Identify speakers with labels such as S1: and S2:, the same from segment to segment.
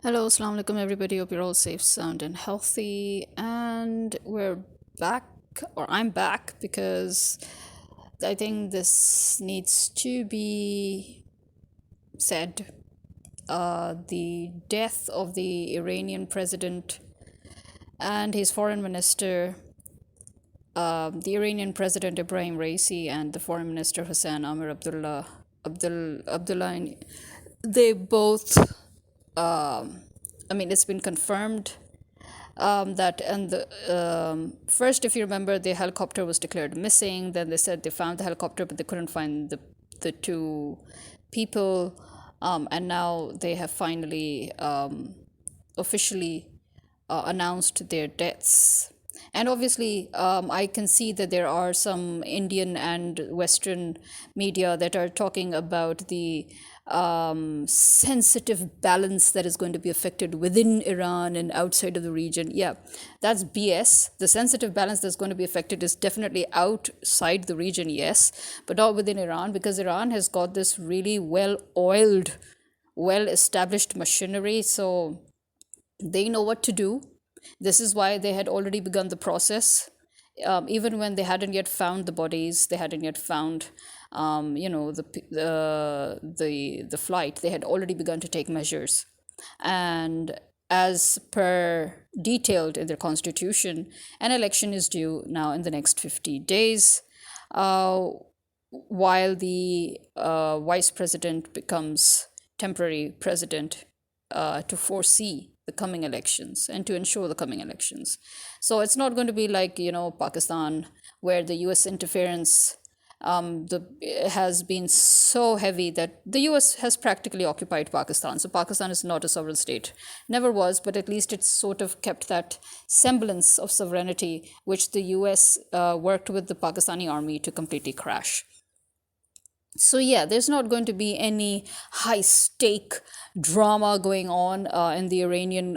S1: Hello, assalamu alaikum everybody. Hope you're all safe, sound, and healthy. And we're back, or I'm back, because I think this needs to be said. The death of the Iranian president and his foreign minister, the Iranian president Ibrahim Raisi and the foreign minister Hussein Amir Abdullah, they both, it's been confirmed that and the first, if you remember, the helicopter was declared missing. Then they said they found the helicopter, but they couldn't find the two people. And now they have finally officially announced their deaths. And obviously, I can see that there are some Indian and Western media that are talking about the sensitive balance that is going to be affected within Iran and outside of the region. Yeah, that's BS. The sensitive balance that's going to be affected is definitely outside the region, yes, but not within Iran, because Iran has got this really well oiled, well established machinery. So they know what to do. This is why they had already begun the process. Even when they hadn't yet found the bodies, they hadn't yet found, the flight. They had already begun to take measures, and as per detailed in their constitution, an election is due now in the next 50 days. While the vice president becomes temporary president to foresee the coming elections and to ensure the coming elections. So it's not going to be like, Pakistan, where the US interference has been so heavy that the US has practically occupied Pakistan. So Pakistan is not a sovereign state. Never was, but at least it's sort of kept that semblance of sovereignty, which the US worked with the Pakistani army to completely crash. So yeah, there's not going to be any high stake drama going on in the Iranian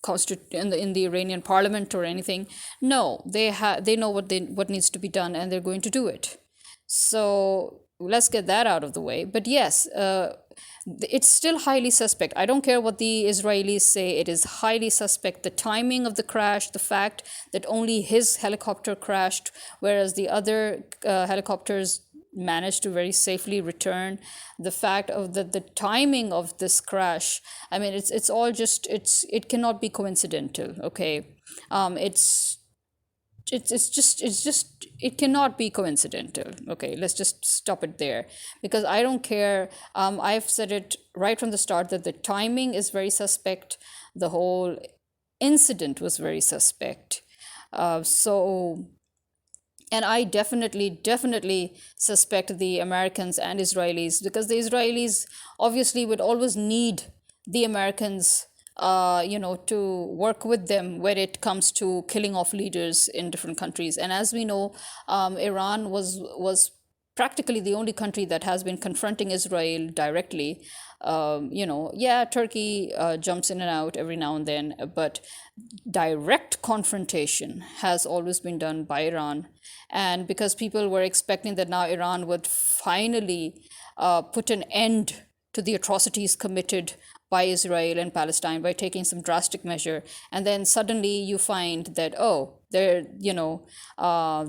S1: in the Iranian parliament or anything. No, they know what needs to be done, and they're going to do it. So let's get that out of the way. But yes, it's still highly suspect. I don't care what the Israelis say, it is highly suspect. The timing of the crash, the fact that only his helicopter crashed, whereas the other helicopters managed to very safely return, the fact of the timing of this crash, I mean, it's all just, it cannot be coincidental. Okay, it cannot be coincidental. Okay, let's just stop it there, because I don't care. I've said it right from the start that the timing is very suspect. The whole incident was very suspect. So and I definitely suspect the Americans and Israelis, because the Israelis obviously would always need the Americans, to work with them when it comes to killing off leaders in different countries. And as we know, Iran was practically the only country that has been confronting Israel directly. Yeah, Turkey jumps in and out every now and then, but direct confrontation has always been done by Iran. And because people were expecting that now Iran would finally put an end to the atrocities committed by Israel and Palestine by taking some drastic measure, and then suddenly you find that, oh, there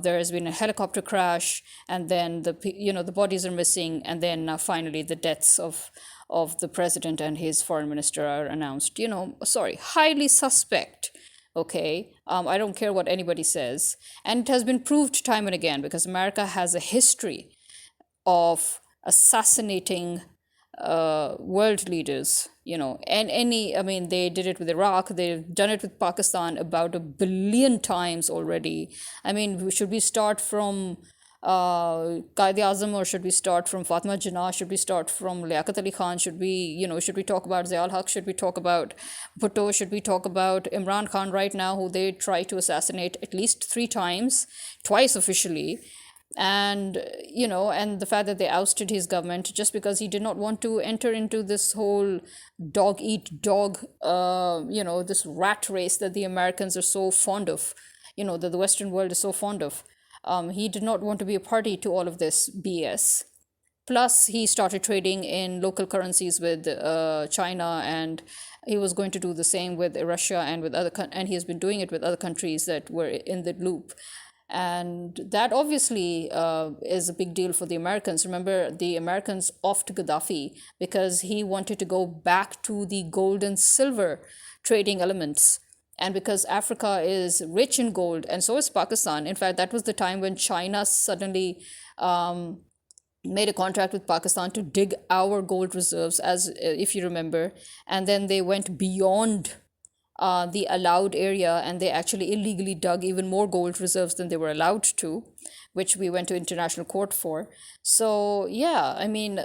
S1: has been a helicopter crash, and then the bodies are missing, and then finally the deaths of the president and his foreign minister are announced. Sorry, highly suspect. Okay, I don't care what anybody says, and it has been proved time and again, because America has a history of assassinating world leaders, and they did it with Iraq, they've done it with Pakistan about 1 billion times already. I mean, should we start from Qaid Azam, or should we start from Fatima Jinnah? Should we start from Liaquat Ali Khan? Should we talk about Ziaul Haq? Should we talk about Bhutto? Should we talk about Imran Khan right now, who they try to assassinate at least 3 times, twice officially? And and the fact that they ousted his government just because he did not want to enter into this whole dog eat dog, this rat race that the Americans are so fond of, that the Western world is so fond of. He did not want to be a party to all of this BS. Plus, he started trading in local currencies with China, and he was going to do the same with Russia and with and he has been doing it with other countries that were in the loop. And that obviously is a big deal for the Americans. Remember, the Americans offed Gaddafi because he wanted to go back to the gold and silver trading elements. And because Africa is rich in gold, and so is Pakistan. In fact, that was the time when China suddenly made a contract with Pakistan to dig our gold reserves, as if you remember, and then they went beyond the allowed area, and they actually illegally dug even more gold reserves than they were allowed to, which we went to international court for. So yeah, I mean,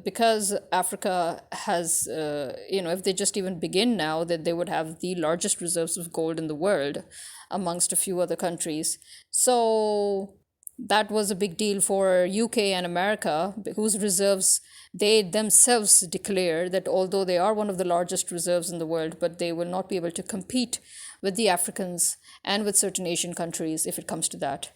S1: because Africa has, if they just even begin now, that they would have the largest reserves of gold in the world, amongst a few other countries. So that was a big deal for UK and America, whose reserves they themselves declare that although they are one of the largest reserves in the world, but they will not be able to compete with the Africans and with certain Asian countries if it comes to that.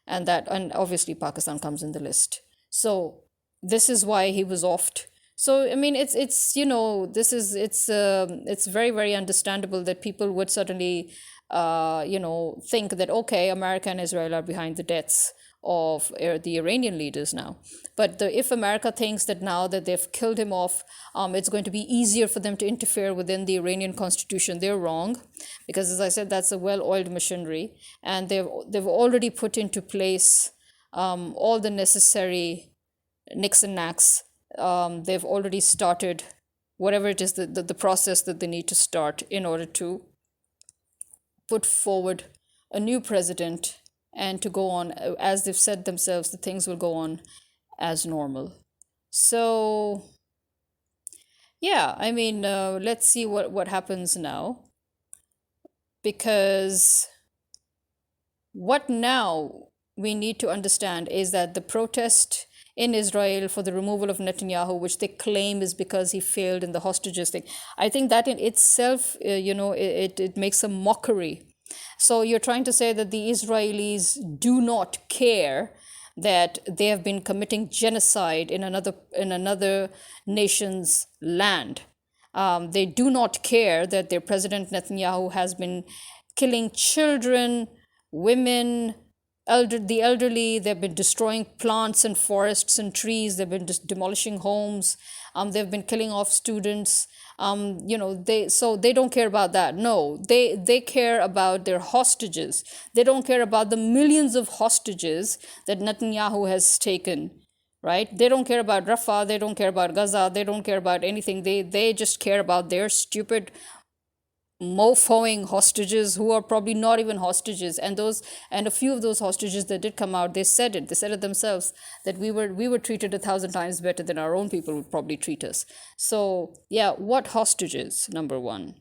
S1: And obviously Pakistan comes in the list. So this is why he was offed. So I mean, it's this is it's very, very understandable that people would suddenly think that, okay, America and Israel are behind the deaths of the Iranian leaders now. But if America thinks that now that they've killed him off, it's going to be easier for them to interfere within the Iranian constitution, they're wrong, because as I said, that's a well-oiled machinery, and they've already put into place all the necessary nicks and knacks. They've already started whatever it is, the process that they need to start in order to put forward a new president and to go on, as they've said themselves, the things will go on as normal. So yeah, I mean, let's see what happens now, because what now we need to understand is that the protest in Israel for the removal of Netanyahu, which they claim is because he failed in the hostages thing, I think that in itself, it makes a mockery. So you're trying to say that the Israelis do not care that they have been committing genocide in another nation's land. They do not care that their president Netanyahu has been killing children, women, the elderly. They've been destroying plants and forests and trees. They've been demolishing homes. They've been killing off students. They don't care about that. No, they care about their hostages. They don't care about the millions of hostages that Netanyahu has taken. Right? They don't care about Rafah. They don't care about Gaza. They don't care about anything. They just care about their stupid mofoing hostages, who are probably not even hostages. And a few of those hostages that did come out, they said it themselves, that we were treated 1,000 times better than our own people would probably treat us. So yeah, what hostages? Number one,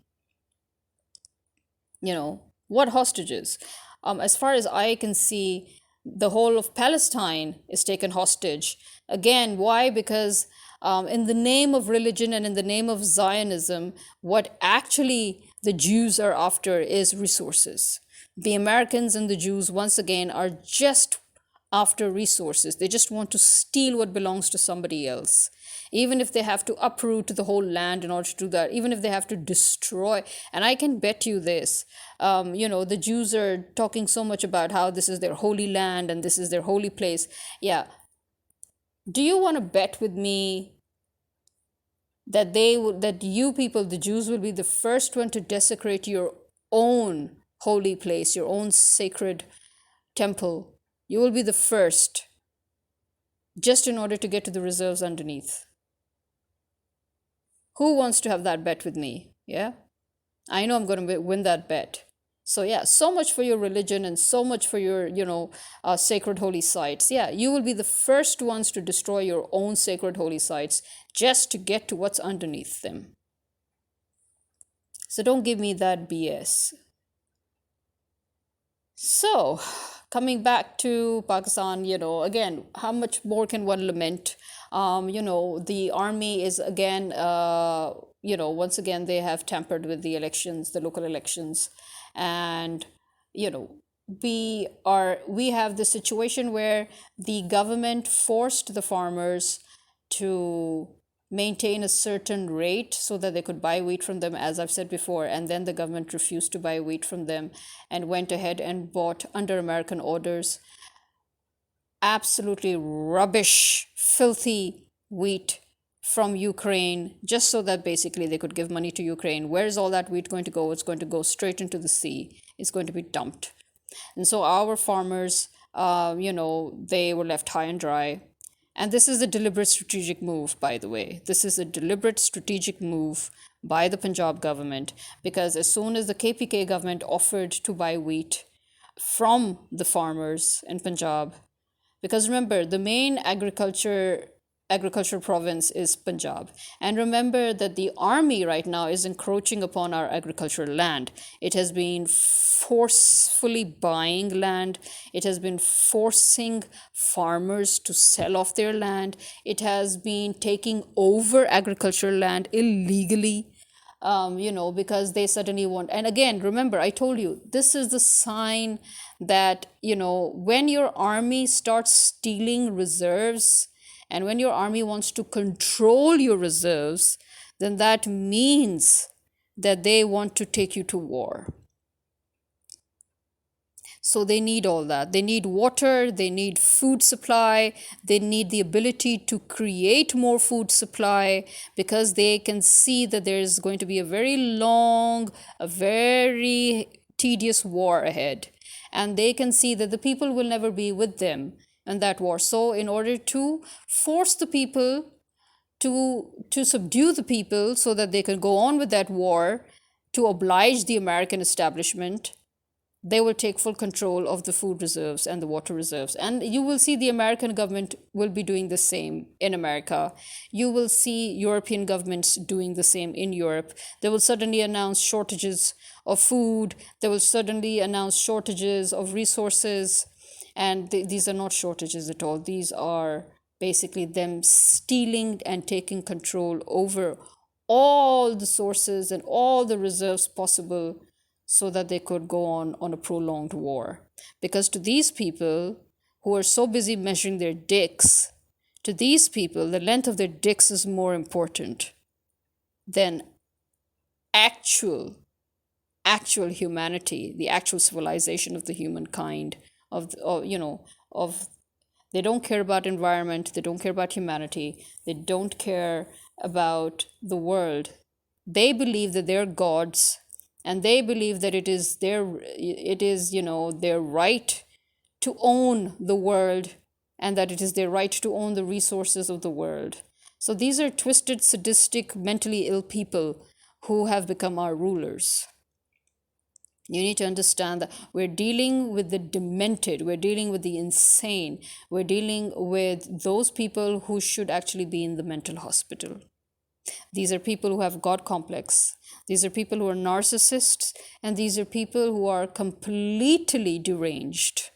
S1: what hostages? As far as I can see, the whole of Palestine is taken hostage. Again, why? Because in the name of religion and in the name of Zionism, what actually the Jews are after is resources. The Americans and the Jews, once again, are just after resources. They just want to steal what belongs to somebody else. Even if they have to uproot the whole land in order to do that, even if they have to destroy. And I can bet you this, the Jews are talking so much about how this is their holy land and this is their holy place. Yeah. Do you want to bet with me that you people, the Jews, will be the first one to desecrate your own holy place, your own sacred temple? You will be the first, just in order to get to the reserves underneath. Who wants to have that bet with me? Yeah, I know I'm going to win that bet. So yeah, so much for your religion and so much for your, sacred holy sites. Yeah, you will be the first ones to destroy your own sacred holy sites just to get to what's underneath them. So don't give me that BS. So, coming back to Pakistan, again, how much more can one lament? The army is again, once again, they have tampered with the elections, the local elections. And, we have the situation where the government forced the farmers to maintain a certain rate so that they could buy wheat from them, as I've said before, and then the government refused to buy wheat from them and went ahead and bought under American orders absolutely rubbish, filthy wheat from Ukraine, just so that basically they could give money to Ukraine. Where is all that wheat going to go? It's going to go straight into the sea. It's going to be dumped. And so our farmers, they were left high and dry. And this is a deliberate strategic move, by the way. This is a deliberate strategic move by the Punjab government, because as soon as the KPK government offered to buy wheat from the farmers in Punjab, because remember, the main agricultural province is Punjab. And remember that the army right now is encroaching upon our agricultural land. It has been forcefully buying land. It has been forcing farmers to sell off their land. It has been taking over agricultural land illegally. Because they suddenly want. And again, remember, I told you, this is the sign that, when your army starts stealing reserves and when your army wants to control your reserves, then that means that they want to take you to war. So they need all that. They need water, they need food supply, they need the ability to create more food supply, because they can see that there's going to be a very long, a very tedious war ahead. And they can see that the people will never be with them in that war. So in order to force the people to subdue the people so that they can go on with that war, to oblige the American establishment, they will take full control of the food reserves and the water reserves. And you will see the American government will be doing the same in America. You will see European governments doing the same in Europe. They will suddenly announce shortages of food. They will suddenly announce shortages of resources. And these are not shortages at all. These are basically them stealing and taking control over all the sources and all the reserves possible, so that they could go on a prolonged war. Because to these people who are so busy measuring their dicks, to these people, the length of their dicks is more important than actual humanity, the actual civilization of the humankind, of they don't care about environment, they don't care about humanity, they don't care about the world. They believe that they're gods, and they believe that it is their right to own the world, and that it is their right to own the resources of the world. So these are twisted, sadistic, mentally ill people who have become our rulers. You need to understand that we're dealing with the demented, we're dealing with the insane, we're dealing with those people who should actually be in the mental hospital. These are people who have God complex. These are people who are narcissists, and these are people who are completely deranged.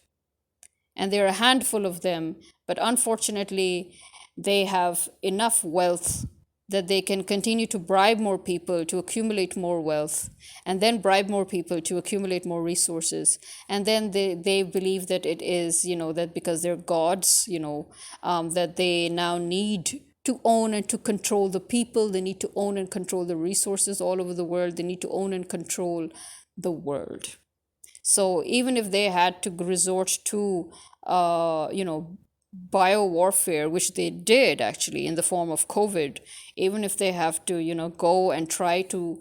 S1: And there are a handful of them, but unfortunately, they have enough wealth that they can continue to bribe more people to accumulate more wealth, and then bribe more people to accumulate more resources. And then they believe that it is, that because they're gods, that they now need to own and to control the people. They need to own and control the resources all over the world. They need to own and control the world. So even if they had to resort to, bio warfare, which they did actually in the form of COVID, even if they have to, go and try to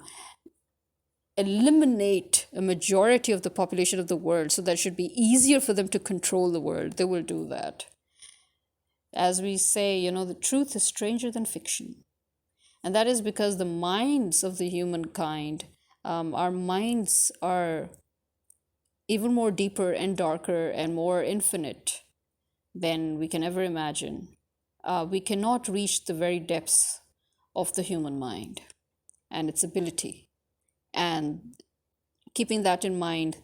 S1: eliminate a majority of the population of the world so that it should be easier for them to control the world, they will do that. As we say, the truth is stranger than fiction. And that is because the minds of the humankind, our minds are even more deeper and darker and more infinite than we can ever imagine. We cannot reach the very depths of the human mind and its ability. And keeping that in mind,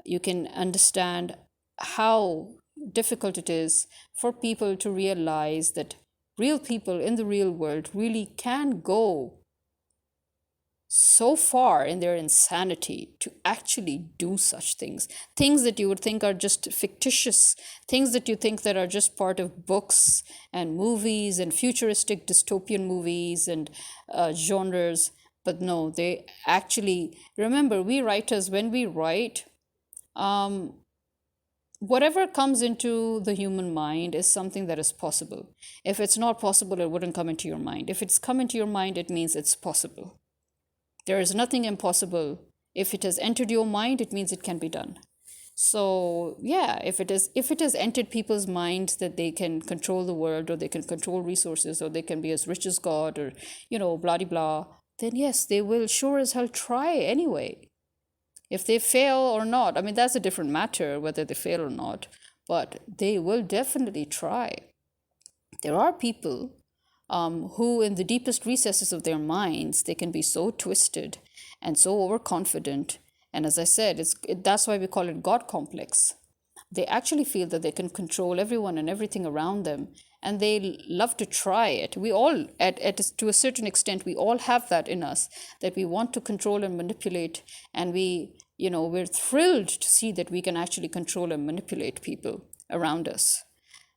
S1: you can understand how difficult it is for people to realize that real people in the real world really can go so far in their insanity to actually do such things, things that you would think are just fictitious, things that you think that are just part of books and movies and futuristic dystopian movies and genres. But no, they actually, remember, we writers, when we write, um, whatever comes into the human mind is something that is possible. If it's not possible, it wouldn't come into your mind. If it's come into your mind, it means it's possible. There is nothing impossible. If it has entered your mind, it means it can be done. So yeah, if it has entered people's minds that they can control the world, or they can control resources, or they can be as rich as God, or blah de blah, then yes, they will sure as hell try anyway. If they fail or not, I mean, that's a different matter whether they fail or not, but they will definitely try. There are people who, in the deepest recesses of their minds, they can be so twisted and so overconfident. And as I said, that's why we call it God complex. They actually feel that they can control everyone and everything around them, and they love to try it. We all, to a certain extent, we all have that in us, that we want to control and manipulate, and we're thrilled to see that we can actually control and manipulate people around us.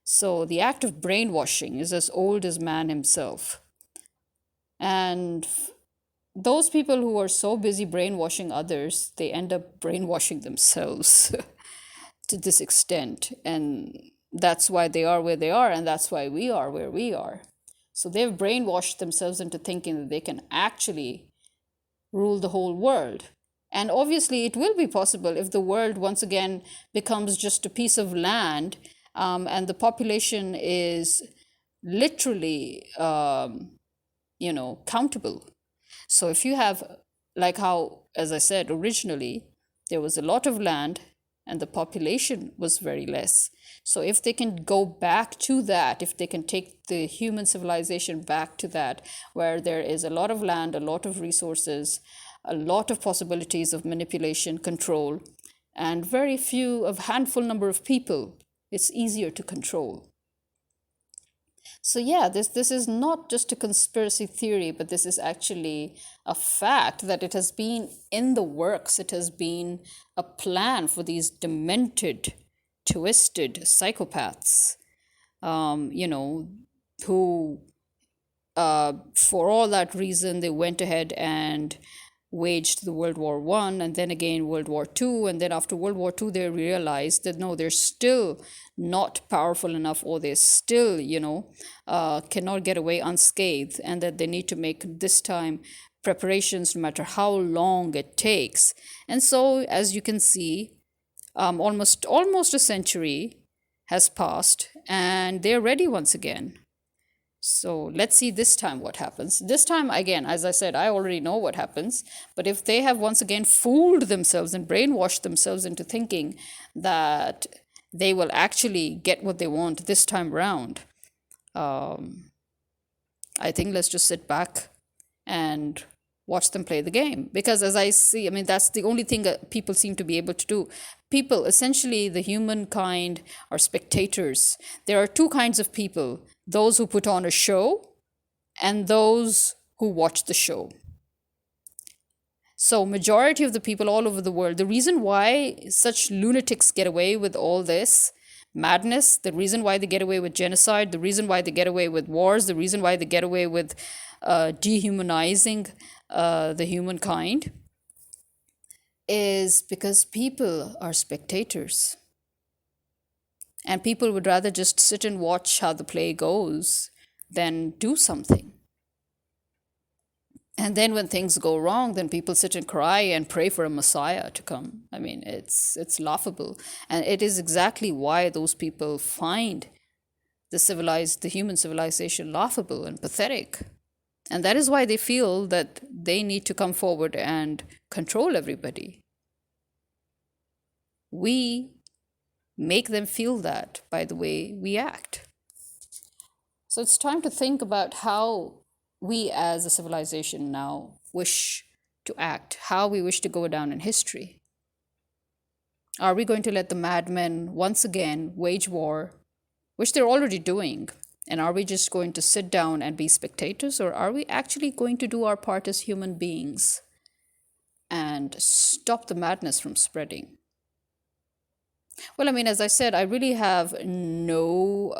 S1: So the act of brainwashing is as old as man himself. And those people who are so busy brainwashing others, they end up brainwashing themselves to this extent. And that's why they are where they are, and that's why we are where we are. So they've brainwashed themselves into thinking that they can actually rule the whole world. And obviously, it will be possible if the world once again becomes just a piece of land, and the population is literally, countable. So if you have, like how, as I said, originally, there was a lot of land and the population was very less. So if they can go back to that, if they can take the human civilization back to that, where there is a lot of land, a lot of resources, a lot of possibilities of manipulation, control, and very few, a handful number of people, it's easier to control. So yeah, this is not just a conspiracy theory, but this is actually a fact that it has been in the works. It has been a plan for these demented, twisted psychopaths, who, for all that reason, they went ahead and waged the World War I, and then again World War II, and then after World War II they realized that no, they're still not powerful enough, or they still cannot get away unscathed, and that they need to make this time preparations no matter how long it takes. And so, as you can see, almost a century has passed, and they're ready once again. So let's see this time what happens. This time, again, as I said, I already know what happens. But if they have once again fooled themselves and brainwashed themselves into thinking that they will actually get what they want this time around, I think let's just sit back and watch them play the game. Because as I see, I mean, that's the only thing that people seem to be able to do. People, essentially, the humankind, are spectators. There are two kinds of people: those who put on a show and those who watch the show. So majority of the people all over the world, the reason why such lunatics get away with all this madness, the reason why they get away with genocide, the reason why they get away with wars, the reason why they get away with dehumanizing the humankind, is because people are spectators. And people would rather just sit and watch how the play goes than do something. And then when things go wrong, then people sit and cry and pray for a messiah to come. I mean, it's laughable. And it is exactly why those people find the human civilization laughable and pathetic. And that is why they feel that they need to come forward and control everybody. We make them feel that by the way we act. So it's time to think about how we as a civilization now wish to act, how we wish to go down in history. Are we going to let the madmen once again wage war, which they're already doing? And are we just going to sit down and be spectators, or are we actually going to do our part as human beings and stop the madness from spreading? Well, I mean, as I said, I really have no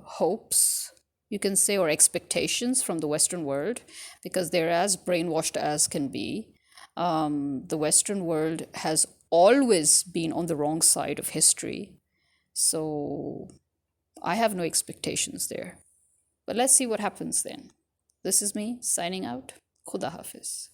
S1: hopes, you can say, or expectations from the Western world, because they're as brainwashed as can be. The Western world has always been on the wrong side of history. So I have no expectations there. But let's see what happens then. This is me signing out. Khuda Hafiz.